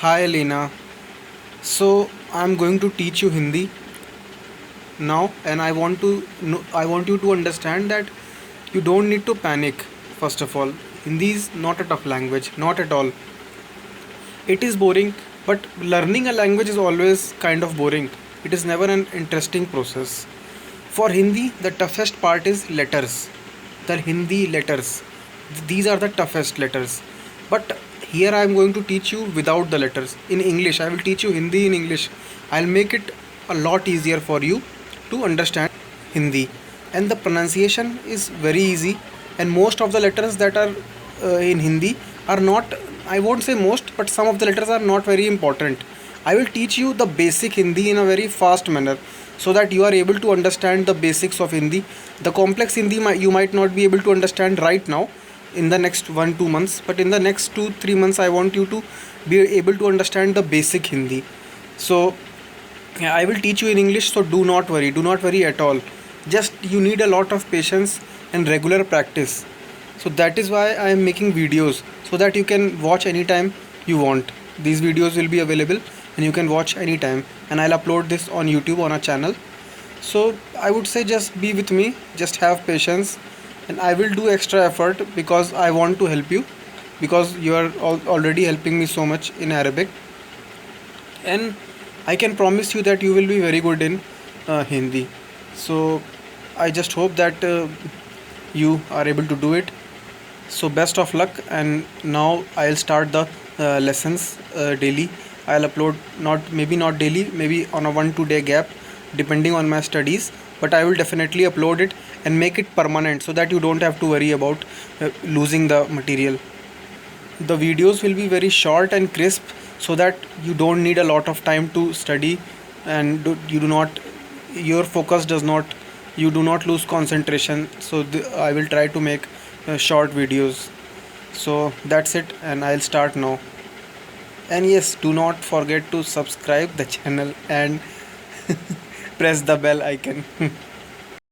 Hi Elena. So I'm going to teach you Hindi now, and I want you to understand that you don't need to panic. First of all, Hindi is not a tough language, not at all. It is boring, but learning a language is always kind of boring. It is never an interesting process. For Hindi, the toughest part is letters. The Hindi letters. These are the toughest letters. But here I am going to teach you without the letters. In English, I will teach you Hindi in English. I'll make it a lot easier for you to understand Hindi. And the pronunciation is very easy. And most of the letters that are in Hindi are not, I won't say most, but some of the letters are not very important. I will teach you the basic Hindi in a very fast manner so that you are able to understand the basics of Hindi. The complex Hindi you might not be able to understand right now in the next 1 2 months, but in the next 2 3 months, I want you to be able to understand the basic Hindi. So, yeah, I will teach you in English, so do not worry at all. Just you need a lot of patience and regular practice. So that is why I am making videos so that you can watch anytime you want. These videos will be available and you can watch anytime, and I'll upload this on YouTube on a channel. So I would say just be with me, just have patience, and I will do extra effort because I want to help you, because you are already helping me so much in Arabic, and I can promise you that you will be very good in Hindi. So I just hope that you are able to do it. So best of luck, and now I'll start the lessons daily. I'll upload, not daily, maybe on a 1 2 day gap, depending on my studies, but I will definitely upload it and make it permanent so that you don't have to worry about losing the material. The videos will be very short and crisp so that you don't need a lot of time to study, and you do not, your focus does not, you do not lose concentration. So I will try to make short videos. So that's it, and I'll start now. And yes, do not forget to subscribe the channel and press the bell icon.